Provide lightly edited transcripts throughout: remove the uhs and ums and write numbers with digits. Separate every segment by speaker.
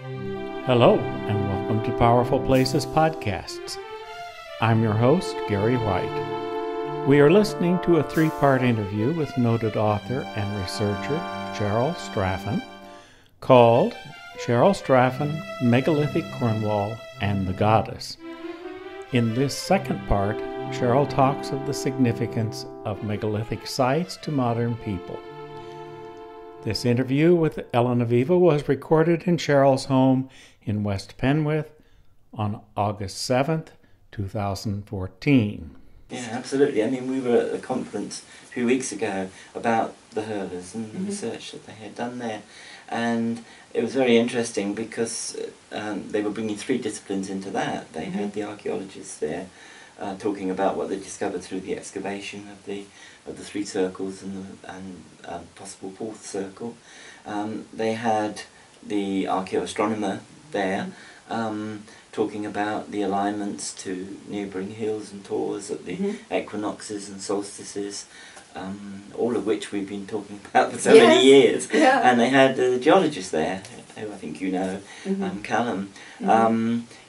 Speaker 1: Hello, and welcome to Powerful Places Podcasts. I'm your host, Gary White. We are listening to a three-part interview with noted author and researcher Cheryl Straffon called Cheryl Straffon, Megalithic Cornwall, and the Goddess. In this second part, Cheryl talks of the significance of megalithic sites to modern people. This interview with Elyn Aviva was recorded in Cheryl's home in West Penwith on August 7th, 2014.
Speaker 2: Yeah, absolutely. I mean, we were at a conference a few weeks ago about the hurlers and the research that they had done there. And it was very interesting because they were bringing three disciplines into that. They had the archaeologists there talking about what they discovered through the excavation of the three circles and possible fourth circle. They had the archaeoastronomer there talking about the alignments to neighbouring hills and tors at the equinoxes and solstices, all of which we've been talking about for so many years. Yeah. And they had a geologist there, who I think you know, Callum,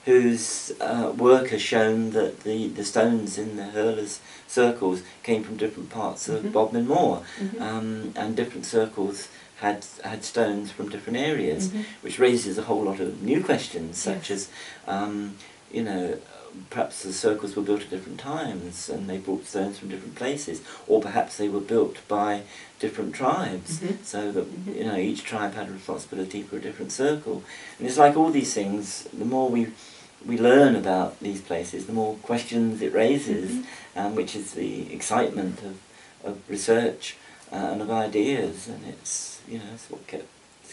Speaker 2: whose work has shown that the stones in the hurlers' circles came from different parts of Bodmin Moor, and different circles had stones from different areas, which raises a whole lot of new questions, such as, you know, perhaps the circles were built at different times and they brought stones from different places, or perhaps they were built by different tribes, so that you know each tribe had a responsibility for a different circle. And it's like all these things, the more we learn about these places, the more questions it raises, which is the excitement of research and of ideas. And it's, you know, it's what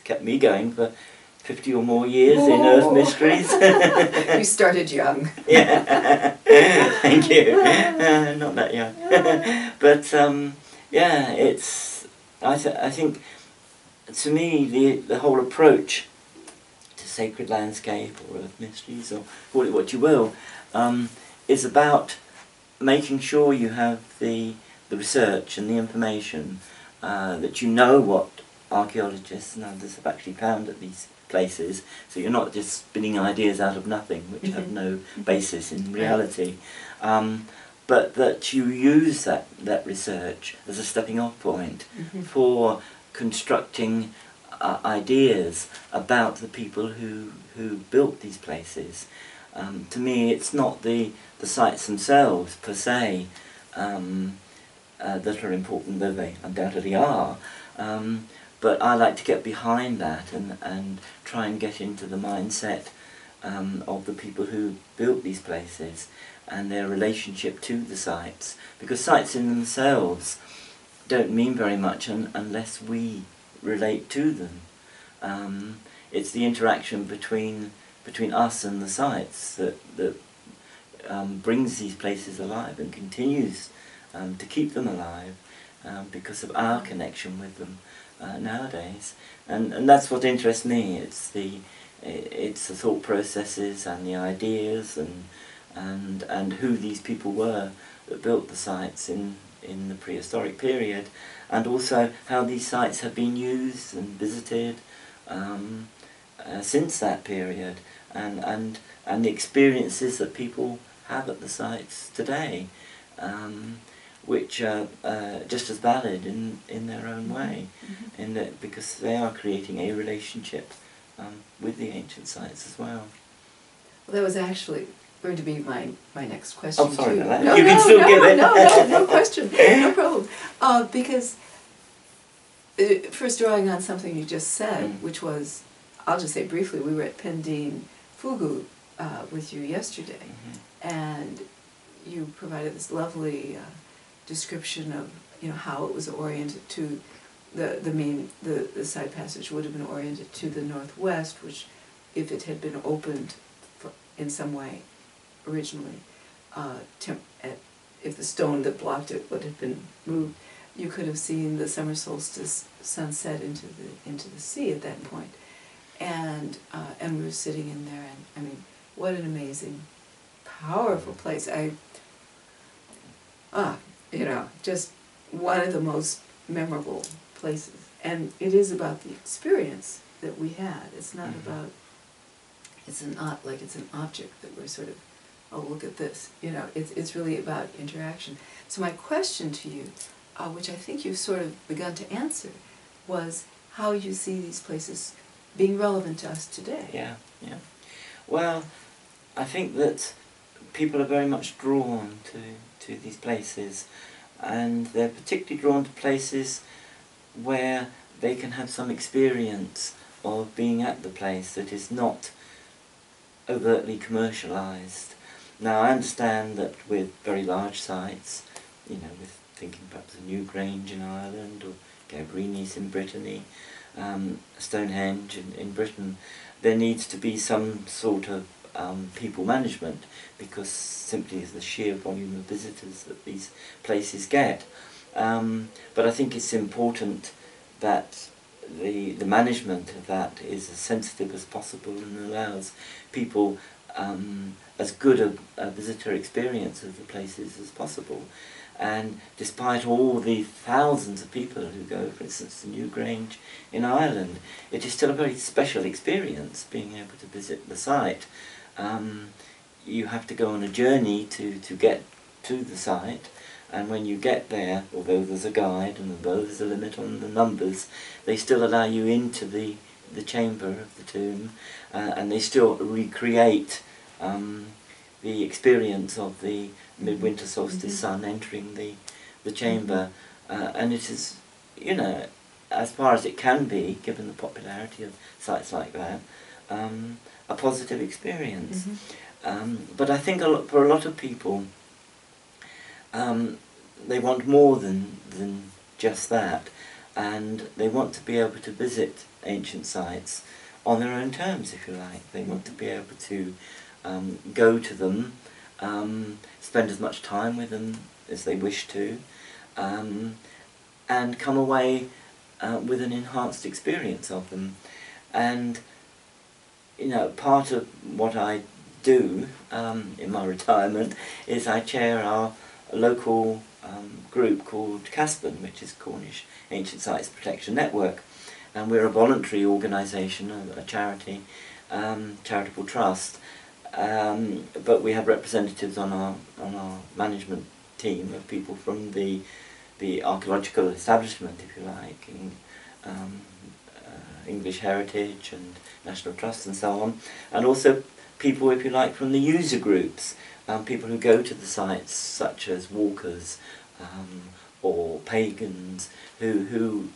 Speaker 2: kept me going for 50 or more years in Earth Mysteries.
Speaker 3: You started young.
Speaker 2: Yeah, thank you. Not that young. But yeah, it's, I think, to me, the whole approach to sacred landscape or Earth Mysteries, or call it what you will, is about making sure you have the research and the information, that you know what archaeologists and others have actually found at these places, so you're not just spinning ideas out of nothing which have no basis in reality, but that you use that research as a stepping off point for constructing ideas about the people who built these places. To me, it's not the sites themselves per se that are important, though they undoubtedly are, but I like to get behind that and try and get into the mindset of the people who built these places and their relationship to the sites, because sites in themselves don't mean very much unless we relate to them. It's the interaction between us and the sites that brings these places alive and continues to keep them alive because of our connection with them nowadays. And that's what interests me. It's the thought processes and the ideas and who these people were that built the sites in the prehistoric period, and also how these sites have been used and visited since that period, and the experiences that people have at the sites today, which are just as valid in their own way, in that, because they are creating a relationship with the ancient sites as well.
Speaker 3: Well, that was actually going to be my next question.
Speaker 2: Oh, sorry
Speaker 3: too.
Speaker 2: about that.
Speaker 3: No,
Speaker 2: You can still give it.
Speaker 3: No question, no problem. Because first, drawing on something you just said, which was, I'll just say briefly, we were at Pendine Fugu with you yesterday, and you provided this lovely description of, you know, how it was oriented to the side passage would have been oriented to the northwest, which, if it had been opened in some way originally, if the stone that blocked it would have been moved, you could have seen the summer solstice sunset into the sea at that point. And we were sitting in there, and I mean, what an amazing, powerful place. You know, just one of the most memorable places. And it is about the experience that we had. It's not about it's an object that we're sort of, oh, look at this. You know, it's really about interaction. So my question to you, which I think you've sort of begun to answer, was how you see these places being relevant to us today.
Speaker 2: Yeah, yeah. Well, I think that people are very much drawn to these places, and they're particularly drawn to places where they can have some experience of being at the place that is not overtly commercialised. Now, I understand that with very large sites, you know, with thinking perhaps of Newgrange in Ireland, or Gabrinis in Brittany, Stonehenge in Britain, there needs to be some sort of people management, because simply the sheer volume of visitors that these places get. But I think it's important that the management of that is as sensitive as possible and allows people as good a visitor experience of the places as possible. And despite all the thousands of people who go, for instance, to Newgrange in Ireland, it is still a very special experience being able to visit the site. You have to go on a journey to get to the site, and when you get there, although there's a guide and although there's a limit on the numbers, they still allow you into the chamber of the tomb, and they still recreate the experience of the midwinter solstice sun entering the chamber, and it is, you know, as far as it can be, given the popularity of sites like that, a positive experience. But I think for a lot of people, they want more than just that, and they want to be able to visit ancient sites on their own terms, if you like. They want to be able to go to them, spend as much time with them as they wish to, and come away with an enhanced experience of them. And, you know, part of what I do in my retirement is I chair our local group called CASPAN, which is Cornish Ancient Sites Protection Network, and we're a voluntary organisation, a charity, charitable trust, but we have representatives on our management team of people from the archaeological establishment, if you like, in, English Heritage and National Trust and so on, and also people, if you like, from the user groups, people who go to the sites, such as walkers or pagans, who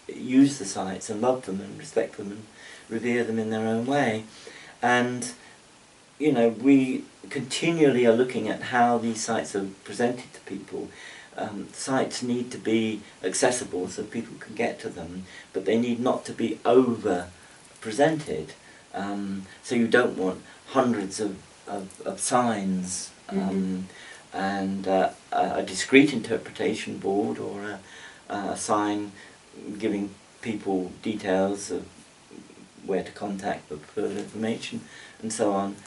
Speaker 2: use the sites and love them and respect them and revere them in their own way. And, you know, we continually are looking at how these sites are presented to people. Sites need to be accessible so people can get to them, but they need not to be over-presented. So you don't want hundreds of signs and a discrete interpretation board, or a sign giving people details of where to contact for further information and so on,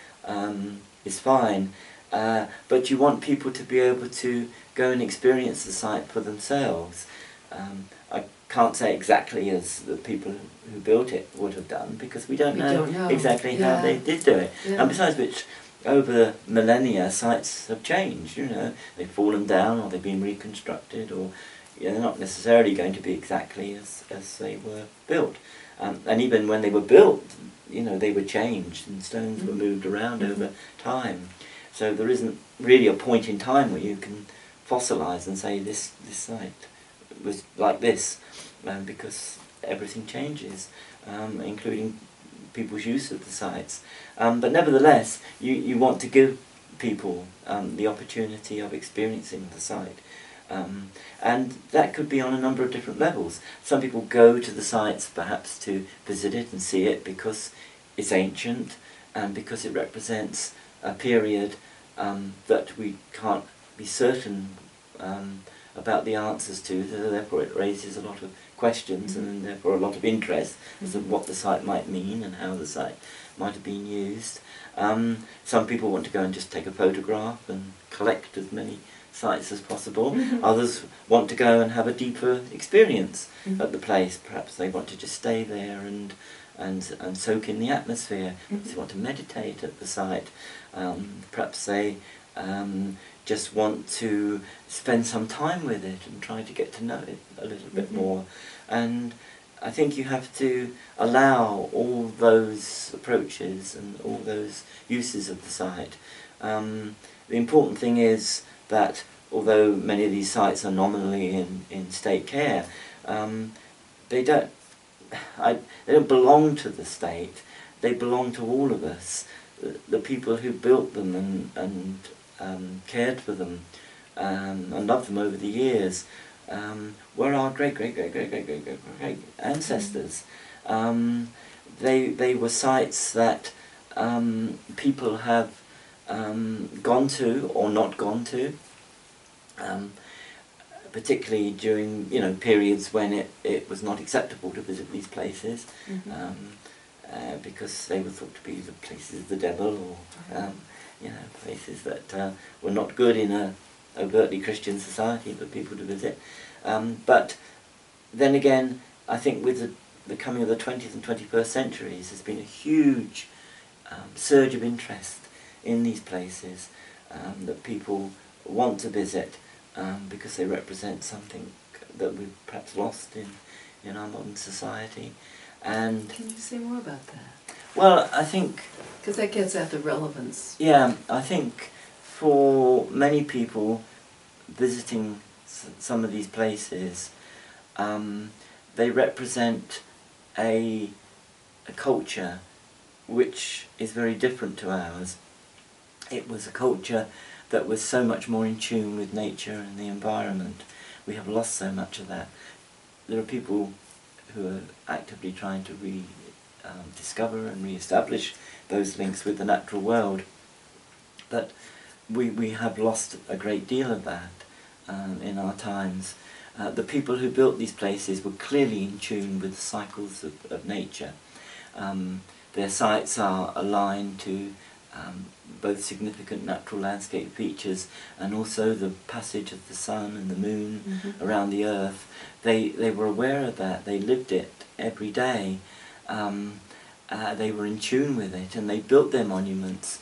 Speaker 2: is fine. But you want people to be able to go and experience the site for themselves. I can't say exactly as the people who built it would have done, because we don't know exactly how they did do it. And besides which, over millennia, sites have changed. You know, they've fallen down, or they've been reconstructed, or, you know, they're not necessarily going to be exactly as they were built. And even when they were built, you know, they were changed and stones were moved around over time. So there isn't really a point in time where you can fossilise and say this site was like this, because everything changes, including people's use of the sites. But nevertheless, you want to give people the opportunity of experiencing the site. And that could be on a number of different levels. Some people go to the sites perhaps to visit it and see it because it's ancient, and because it represents a period that we can't be certain about the answers to, so therefore it raises a lot of questions and therefore a lot of interest as to what the site might mean and how the site might have been used. Some people want to go and just take a photograph and collect as many sites as possible. Others want to go and have a deeper experience at the place. Perhaps they want to just stay there and and soak in the atmosphere. They want to meditate at the site. Perhaps they just want to spend some time with it and try to get to know it a little bit more. And I think you have to allow all those approaches and all those uses of the site. The important thing is that although many of these sites are nominally in state care, they don't belong to the state. They belong to all of us. The people who built them and cared for them and loved them over the years were our great ancestors. They were sites that people have gone to or not gone to, particularly during periods when it was not acceptable to visit these places, because they were thought to be the places of the devil, or places that were not good in a overtly Christian society for people to visit. But then again, I think with the coming of the 20th and 21st centuries, there's been a huge surge of interest in these places that people want to visit because they represent something that we've perhaps lost in our modern society. And
Speaker 3: can you say more about that?
Speaker 2: Well, I think...
Speaker 3: because that gets at the relevance.
Speaker 2: Yeah, I think for many people visiting some of these places, they represent a culture which is very different to ours. It was a culture that was so much more in tune with nature and the environment. We have lost so much of that. There are people who are actively trying to discover and re-establish those links with the natural world. But we have lost a great deal of that in our times. The people who built these places were clearly in tune with the cycles of nature. Their sites are aligned to both significant natural landscape features and also the passage of the sun and the moon around the earth. They were aware of that, they lived it every day. They were in tune with it, and they built their monuments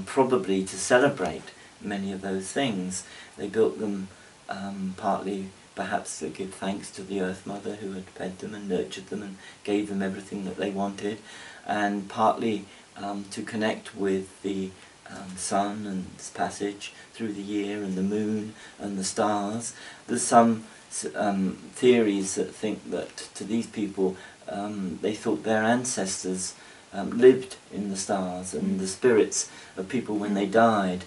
Speaker 2: probably to celebrate many of those things. They built them partly perhaps to give thanks to the Earth Mother who had fed them and nurtured them and gave them everything that they wanted, and partly to connect with the sun and its passage through the year, and the moon and the stars. There's some theories that think that to these people they thought their ancestors lived in the stars, and the spirits of people when they died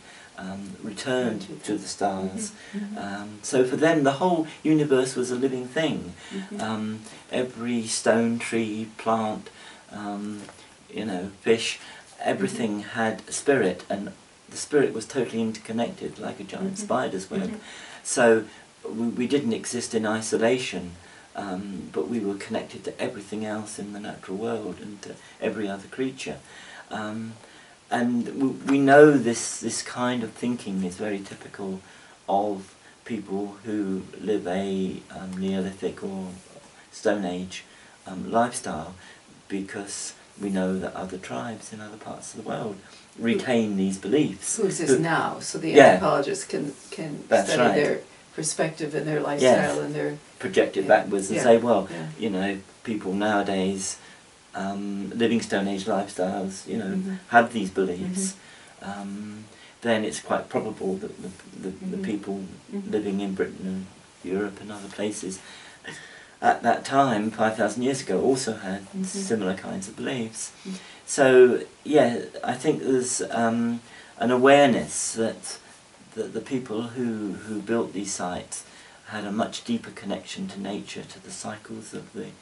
Speaker 2: returned to the stars. So for them the whole universe was a living thing. Every stone, tree, plant, fish, everything had a spirit, and the spirit was totally interconnected like a giant spider's web. So we didn't exist in isolation, but we were connected to everything else in the natural world and to every other creature. And we know this kind of thinking is very typical of people who live a Neolithic or Stone Age lifestyle, because we know that other tribes in other parts of the world retain these beliefs.
Speaker 3: Who exist now, so the anthropologists can study their perspective and their lifestyle and their...
Speaker 2: project it backwards and say, well, people nowadays living Stone Age lifestyles, have these beliefs, then it's quite probable that the people living in Britain and Europe and other places at that time, 5,000 years ago, also had similar kinds of beliefs. So, yeah, I think there's an awareness that the people who built these sites had a much deeper connection to nature, to the cycles of the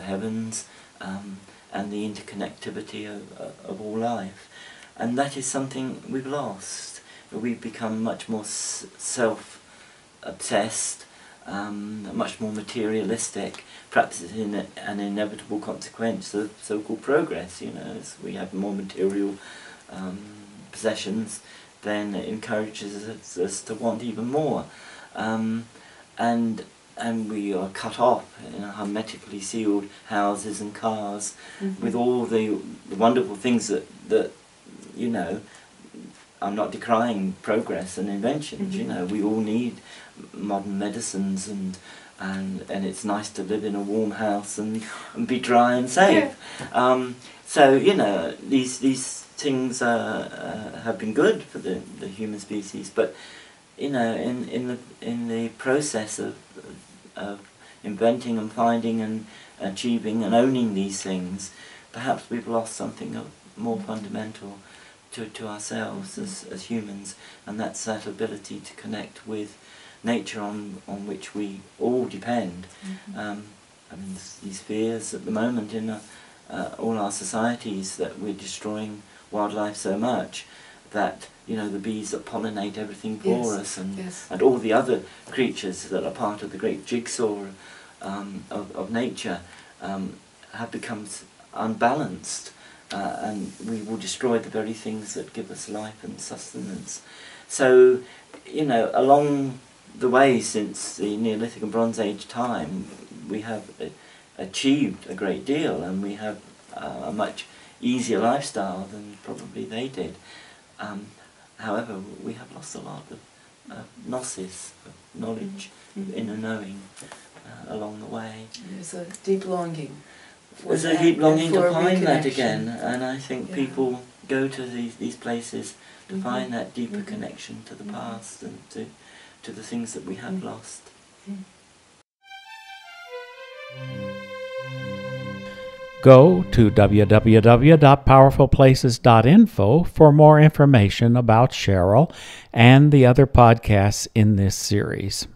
Speaker 2: heavens, and the interconnectivity of all life. And that is something we've lost. We've become much more self-obsessed, much more materialistic, perhaps in an inevitable consequence of so-called progress. As we have more material possessions, then it encourages us to want even more. And and we are cut off in hermetically sealed houses and cars, with all the wonderful things that you know. I'm not decrying progress and inventions. You know, we all need modern medicines, and it's nice to live in a warm house and be dry and safe. So you know, these things have been good for the human species, but you know, in the process of inventing and finding and achieving and owning these things, perhaps we've lost something more fundamental to ourselves as humans, and that's that ability to connect with nature on which we all depend. I mean, these fears at the moment in all our societies that we're destroying wildlife so much that, you know, the bees that pollinate everything for us, and all the other creatures that are part of the great jigsaw of nature have become unbalanced. And we will destroy the very things that give us life and sustenance. So, you know, along the way since the Neolithic and Bronze Age time, we have achieved a great deal, and we have a much easier lifestyle than probably they did. However, we have lost a lot of gnosis, of knowledge, inner knowing along the way.
Speaker 3: There's a deep longing.
Speaker 2: There's a deep longing to find that again, and I think people go to these places to find that deeper connection to the past and to the things that we have lost.
Speaker 1: Go to www.powerfulplaces.info for more information about Cheryl and the other podcasts in this series.